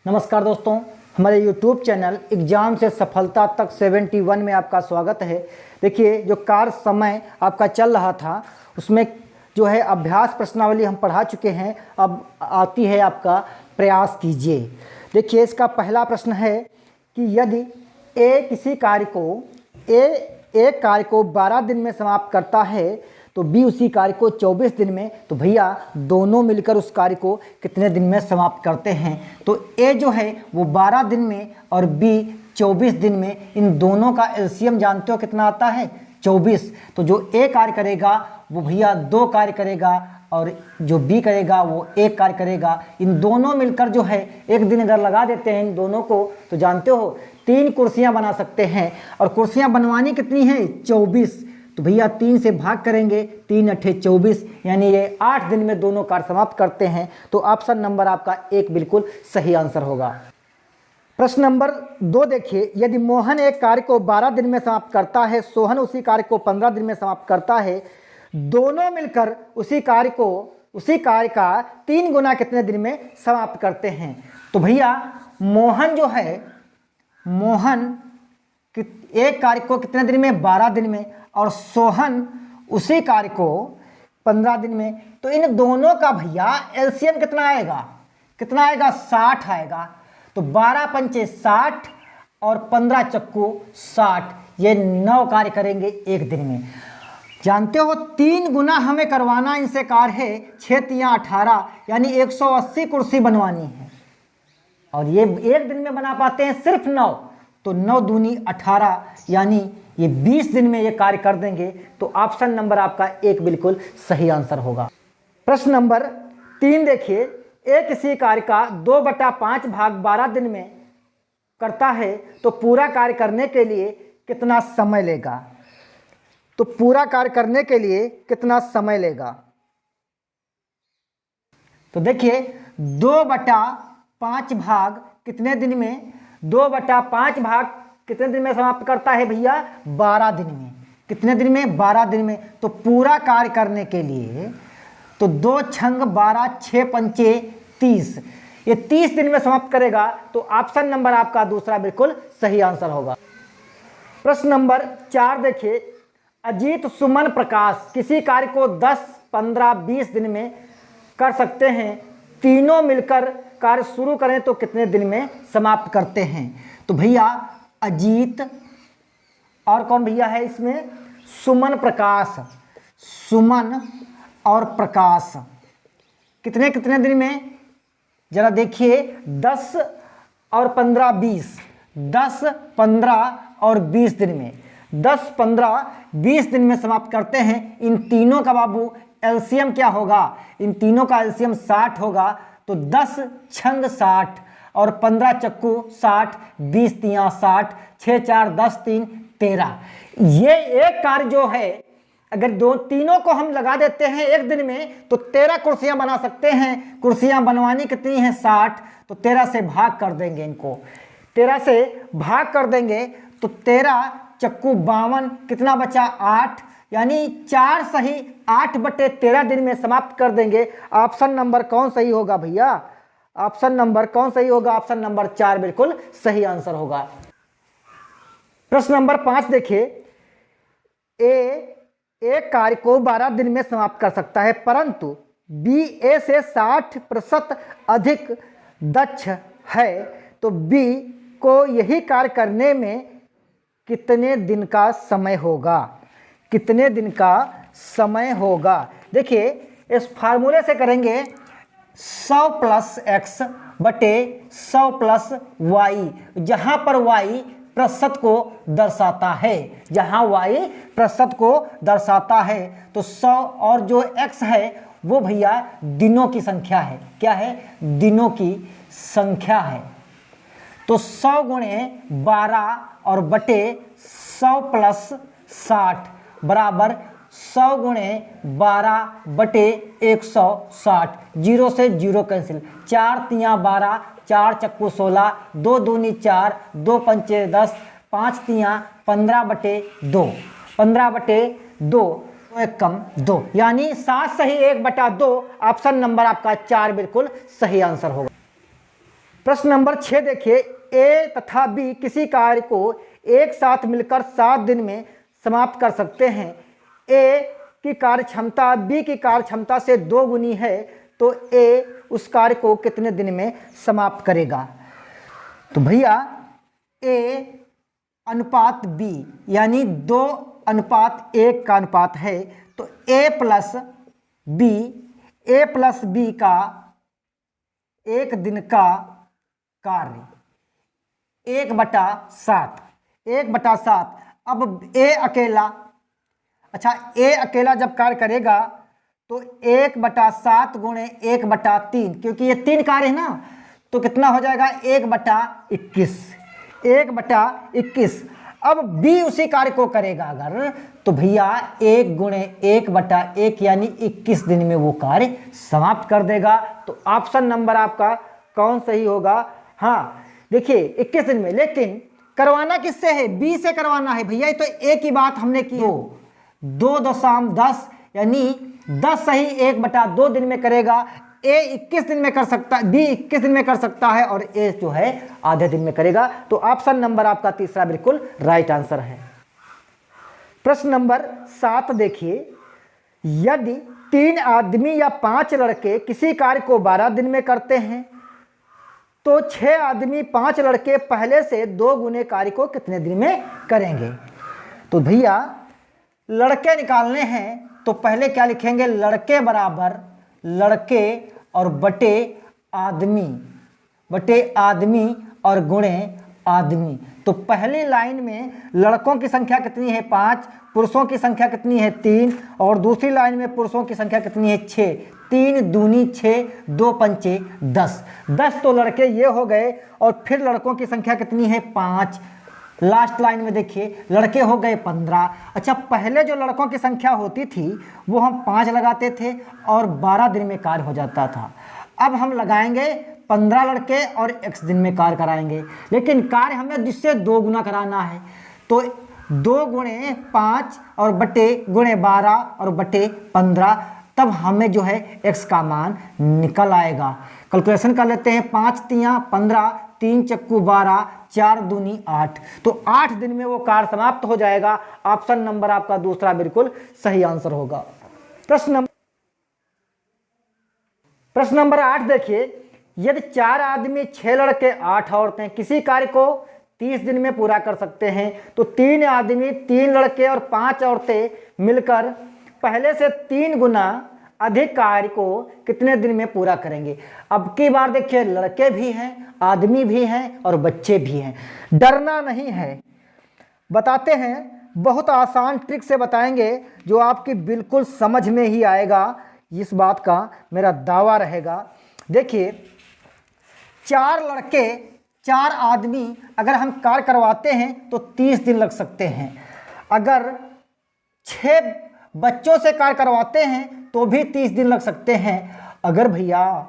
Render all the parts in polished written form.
नमस्कार दोस्तों, हमारे YouTube चैनल एग्जाम से सफलता तक 71 में आपका स्वागत है। देखिए, जो कार्य समय आपका चल रहा था उसमें जो है अभ्यास प्रश्नावली हम पढ़ा चुके हैं। अब आती है आपका प्रयास कीजिए। देखिए, इसका पहला प्रश्न है कि यदि ए किसी कार्य को एक कार्य को 12 दिन में समाप्त करता है तो बी उसी कार्य को 24 दिन में, तो भैया दोनों मिलकर उस कार्य को कितने दिन में समाप्त करते हैं। तो ए जो है वो 12 दिन में और बी 24 दिन में। इन दोनों का एलसीएम जानते हो कितना आता है? 24। तो जो ए कार्य करेगा वो भैया 2 कार्य करेगा और जो बी करेगा वो 1 कार्य करेगा। इन दोनों मिलकर जो है एक दिन अगर लगा देते हैं इन दोनों को तो जानते हो 3 कुर्सियां बना सकते हैं। और कुर्सियां बनवानी कितनी है? 24। तो भैया 3 से भाग करेंगे, 3 अट्ठे 24, यानी ये 8 दिन में दोनों कार्य समाप्त करते हैं। तो ऑप्शन नंबर आपका 1 बिल्कुल सही आंसर होगा। प्रश्न नंबर 2 देखिए, यदि मोहन एक कार्य को 12 दिन में समाप्त करता है, सोहन उसी कार्य को 15 दिन में समाप्त करता है, दोनों मिलकर उसी कार्य का 3 गुना कितने दिन में समाप्त करते हैं। तो भैया मोहन जो है, मोहन एक कार्य को कितने दिन में? 12 दिन में, और सोहन उसी कार्य को 15 दिन में। तो इन दोनों का भैया एलसीएम कितना आएगा? 60 आएगा। तो 12 पंचे 60 और 15 चक्कू 60, ये 9 कार्य करेंगे एक दिन में। जानते हो 3 गुना हमें करवाना इनसे कार्य है। 6 तियां 18, यानी 180 कुर्सी बनवानी है और ये एक दिन में बना पाते हैं सिर्फ 9। तो 9 दूनी 18, यानी ये 20 दिन में ये कार्य कर देंगे। तो ऑप्शन नंबर आपका 1 बिल्कुल सही आंसर होगा। प्रश्न नंबर 3 देखिए, ए किसी कार्य का 2/5 भाग 12 दिन में करता है तो पूरा कार्य करने के लिए कितना समय लेगा। तो पूरा कार्य करने के लिए कितना समय लेगा। तो देखिए 2/5 भाग कितने दिन में? 2/5 भाग कितने दिन में समाप्त करता है भैया? 12 दिन में। कितने दिन में? 12 दिन में। तो पूरा कार्य करने के लिए तो 2 छंग 12, 6 पंचे 30, ये 30 दिन में समाप्त करेगा। तो ऑप्शन नंबर आपका दूसरा बिल्कुल सही आंसर होगा। प्रश्न नंबर 4 देखिए, अजीत, सुमन, प्रकाश किसी कार्य को 10, 15, 20 दिन में कर सकते हैं। तीनों मिलकर कार्य शुरू करें तो कितने दिन में समाप्त करते हैं। तो भैया अजीत और कौन भैया है इसमें? सुमन, प्रकाश। सुमन और प्रकाश कितने कितने दिन में? जरा देखिए 10 और 15, 20। 10, 15 और 20 दिन में, 10, 15, 20 दिन में समाप्त करते हैं। इन तीनों का बाबू एलसीएम क्या होगा? इन तीनों का एलसीएम 60 होगा। तो 10 छंग 60 और 15 चक्कू 60, 20 तियां 60, 6 4 10 3 13। ये एक कार्य जो है अगर तीनों को हम लगा देते हैं एक दिन में तो 13 कुर्सियां बना सकते हैं। कुर्सियां बनवानी कितनी हैं? 60। तो 13 से भाग कर देंगे, इनको 13 से भाग कर देंगे तो 13 चक्कू 52, कितना बचा? 8, यानी 4 सही 8/13 दिन में समाप्त कर देंगे। ऑप्शन नंबर कौन सही होगा भैया? ऑप्शन नंबर कौन सही होगा? ऑप्शन नंबर 4 बिल्कुल सही आंसर होगा। प्रश्न नंबर 5 देखिए, एक कार्य को 12 दिन में समाप्त कर सकता है परंतु बी ए से 60% अधिक दक्ष है, तो बी को यही कार्य करने में कितने दिन का समय होगा। कितने दिन का समय होगा? देखिए इस फार्मूले से करेंगे 100 + x बटे 100 + y, जहां पर y प्रतिशत को दर्शाता है। जहां y प्रतिशत को दर्शाता है तो 100 और जो x है वो भैया दिनों की संख्या है। क्या है? दिनों की संख्या है। तो 100 गुणे 12 और बटे 100 + 60 बराबर 100 गुणे 12 बटे 160। 0 से 0 कैंसिल, 4 तियां 12, 4 चक्कू 16, 2 दूनी 4, 2 पंचे 10, 5 तियां 15/2, 15/2, 1 कम 2, यानी 7 सही 1/2। ऑप्शन नंबर आपका 4 बिल्कुल सही आंसर होगा। प्रश्न नंबर 6 देखिए, ए तथा बी किसी कार्य को एक साथ मिलकर 7 दिन में समाप्त कर सकते हैं। ए की कार्य क्षमता बी की कार्य क्षमता से 2 गुनी है, तो ए उस कार्य को कितने दिन में समाप्त करेगा? तो भैया ए अनुपात बी यानी 2:1 का अनुपात है, तो ए प्लस बी का 1 दिन का कार्य 1/7। अब ए अकेला, अच्छा ए अकेला जब कार्य करेगा तो 1/7 गुणे 1/3, क्योंकि ये 3 कार्य है ना, तो कितना हो जाएगा 1/21। अब बी उसी कार्य को करेगा अगर, तो भैया 1 गुणे 1/1 यानी 21 दिन में वो कार्य समाप्त कर देगा। तो ऑप्शन नंबर आपका कौन सही होगा? हाँ देखिए 21 दिन में, लेकिन करवाना किससे है? बी से करवाना है भैया। तो ए की बात हमने की, 2.10 यानी 10 सही 1/2 दिन में करेगा। ए 21 दिन में कर सकता है, बी 21 दिन में कर सकता है, और ए जो है आधे दिन में करेगा। तो ऑप्शन नंबर आपका तीसरा बिल्कुल राइट आंसर है। प्रश्न नंबर 7 देखिए, यदि 3 आदमी या 5 लड़के किसी कार्य को 12 दिन में करते हैं, तो 6 आदमी 5 लड़के पहले से 2 गुने कार्य को कितने दिन में करेंगे? तो भैया लड़के निकालने हैं, तो पहले क्या लिखेंगे? लड़के बराबर लड़के और बटे आदमी और गुणे आदमी। तो पहली लाइन में लड़कों की संख्या कितनी है? 5, पुरुषों की संख्या कितनी है? 3, और दूसरी लाइन में पुरुषों की संख्या कितनी है? 6। 3 दूनी 6, 2 पंचे 10। 10 तो लड़के ये हो गए, और फिर लड़कों की संख्या कितनी है? 5। लास्ट लाइन में देखिए लड़के हो गए 15। अच्छा, पहले जो लड़कों की संख्या होती थी वो हम 5 लगाते थे और 12 दिन में कार्य हो जाता था। अब हम लगाएंगे 15 लड़के और x दिन में कार्य कराएंगे, लेकिन कार्य हमें जिससे 2 गुना कराना है, तो 2 गुणे 5 और बटे गुणे 12 और बटे 15, तब हमें जो है x का मान निकल आएगा। कैलकुलेशन कर लेते हैं। 5 तियां 15, 3 चक्कू 12, 4 दूनी 8। तो 8 दिन में वो कार्य समाप्त हो जाएगा। ऑप्शन नंबर आपका दूसरा बिल्कुल सही आंसर होगा। प्रश्न नंबर 8 देखिए, यदि 4 आदमी 6 लड़के 8 औरतें किसी कार्य को 30 दिन में पूरा कर सकते हैं, तो 3 आदमी 3 लड़के और 5 औरतें मिलकर पहले से 3 गुना अधिक कार्य को कितने दिन में पूरा करेंगे? अब की बार देखिए लड़के भी हैं, आदमी भी हैं और बच्चे भी हैं। डरना नहीं है, बताते हैं, बहुत आसान ट्रिक से बताएंगे जो आपकी बिल्कुल समझ में ही आएगा, इस बात का मेरा दावा रहेगा। देखिए 4 लड़के 4 आदमी अगर हम कार्य करवाते हैं तो 30 दिन लग सकते हैं। अगर 6 बच्चों से कार्य करवाते हैं तो भी 30 दिन लग सकते हैं। अगर भैया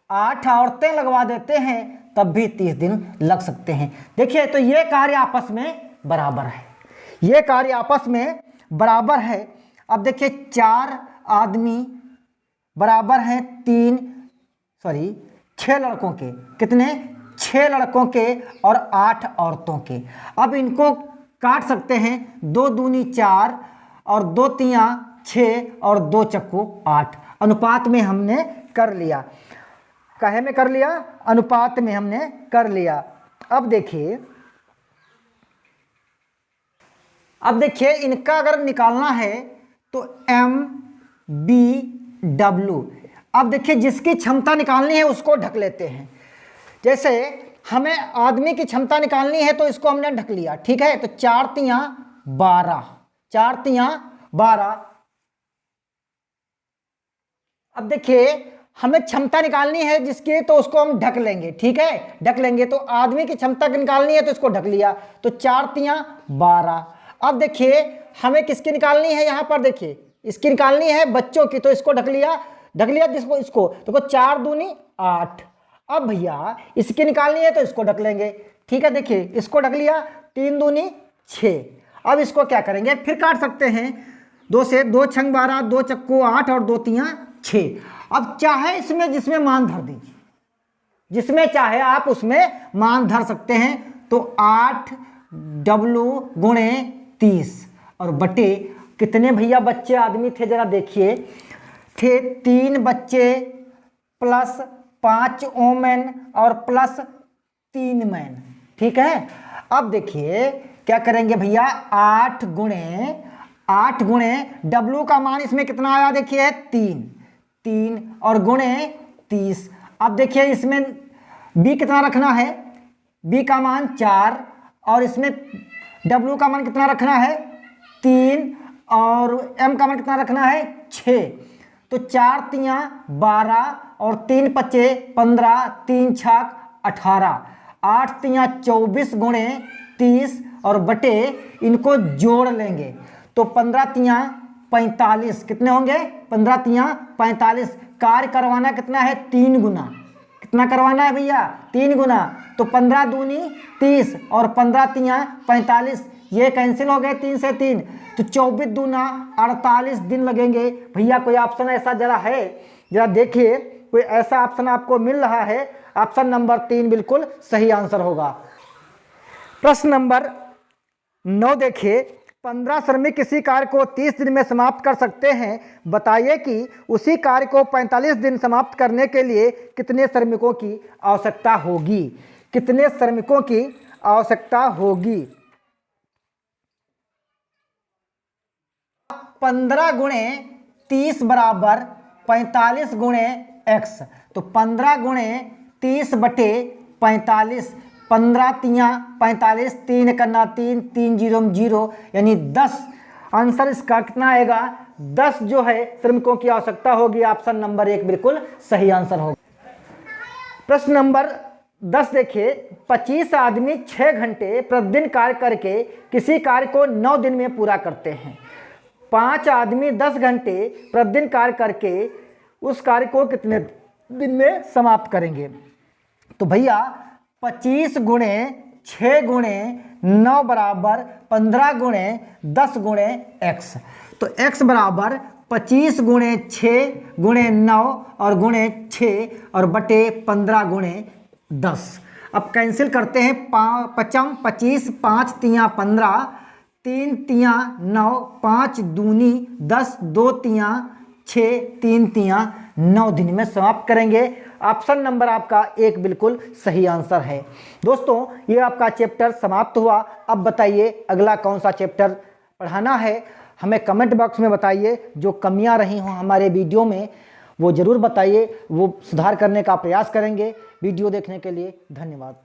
8 औरतें लगवा देते हैं तब भी 30 दिन लग सकते हैं। देखिए तो ये कार्य आपस में बराबर है, ये कार्य आपस में बराबर है। अब देखिए 4 आदमी बराबर हैं 6 लड़कों के, कितने? 6 लड़कों के और 8 औरतों के। अब इनको काट सकते हैं, 2 दूनी 4 और 2 तियां 6 और 2 चक्कू 8। अनुपात में हमने कर लिया, काहे में कर लिया? अनुपात में हमने कर लिया। अब देखिए इनका अगर निकालना है तो MBW। अब देखिए जिसकी क्षमता निकालनी है उसको ढक लेते हैं। जैसे हमें आदमी की क्षमता निकालनी है तो इसको हमने ढक लिया, ठीक है। तो 4 तियां 12, 4 तियां 12। अब देखिए हमें क्षमता निकालनी है जिसकी, तो उसको हम ढक लेंगे, ठीक है, ढक लेंगे। तो आदमी की क्षमता निकालनी है तो इसको ढक लिया, तो 4 तियां 12। अब देखिए हमें किसकी निकालनी है? यहाँ पर देखिए इसकी निकालनी है बच्चों की, तो इसको ढक लिया जिसको इसको, तो 4 दूनी 8। अब भैया इसकी निकालनी है तो इसको ढक लेंगे, ठीक है। देखिए इसको ढक लिया, 3 दूनी 6। अब इसको क्या करेंगे? फिर काट सकते हैं, 2 से 2 छंग 12, 2 चक्कू 8 और 2 तियां 6। अब चाहे इसमें जिसमें मान धर दीजिए, जिसमें चाहे आप उसमें मान धर सकते हैं। तो 8W गुणे 30 और बटे कितने भैया बच्चे आदमी थे जरा देखिए, थे 3 बच्चे प्लस 5 ओमेन और प्लस 3 मैन। ठीक है, अब देखिए क्या करेंगे भैया, 8 गुणे W का मान इसमें कितना आया देखिए 3 और गुणे 30। अब देखिए इसमें B कितना रखना है, B का मान 4 और इसमें W का मान कितना रखना है 3 और M का मान कितना रखना है 6। तो 4 तियाँ 12 और 3 पच्चे 15, 3 छाक 18, 8 तियाँ 24 गुणे 30 और बटे इनको जोड़ लेंगे तो 15 तियाँ 45 कितने होंगे, 15 तियाँ 45। कार्य करवाना कितना है 3 गुना, कितना करवाना है भैया 3 गुना। तो 15 दूनी 30 और 15 तियाँ 45, ये कैंसिल हो गए 3 से 3, तो 24 दूना 48 दिन लगेंगे। भैया कोई ऑप्शन ऐसा जरा है, जरा देखिए कोई ऐसा ऑप्शन आपको मिल रहा है। ऑप्शन नंबर 3 बिल्कुल सही आंसर होगा। प्रश्न नंबर 9 देखिए, 15 श्रमिक किसी कार्य को 30 दिन में समाप्त कर सकते हैं, बताइए कि उसी कार्य को 45 दिन समाप्त करने के लिए कितने श्रमिकों की आवश्यकता होगी, कितने श्रमिकों की आवश्यकता होगी। 15 गुणे 30 बराबर 45 गुणे x, तो 15 गुणे 30 बटे 45, 15 तियाँ 45, 3 करना 3, 3 0 0 यानी 10। आंसर इसका कितना आएगा 10 जो है श्रमिकों की आवश्यकता होगी। ऑप्शन नंबर 1 बिल्कुल सही आंसर होगा। प्रश्न नंबर 10 देखिए, 25 आदमी 6 घंटे प्रतिदिन कार्य करके किसी कार्य को 9 दिन में पूरा करते हैं। 5 आदमी 10 घंटे प्रतिदिन कार्य करके उस कार्य को कितने दिन में समाप्त करेंगे। तो भैया 25 गुणे 6 गुणे 9 बराबर 15 गुणे 10 गुणे x, तो x बराबर 25 गुणे 6 गुणे 9 और गुणे 6 और बटे 15 गुणे 10। अब कैंसिल करते हैं, 5 25, 5 तियाँ 15, 3 तियाँ 9, 5 दूनी 10, 2 तियाँ 6, 3 तियाँ 9 दिन में समाप्त करेंगे। ऑप्शन नंबर आपका 1 बिल्कुल सही आंसर है। दोस्तों ये आपका चैप्टर समाप्त हुआ। अब बताइए अगला कौन सा चैप्टर पढ़ाना है, हमें कमेंट बॉक्स में बताइए। जो कमियां रही हों हमारे वीडियो में वो ज़रूर बताइए, वो सुधार करने का प्रयास करेंगे। वीडियो देखने के लिए धन्यवाद।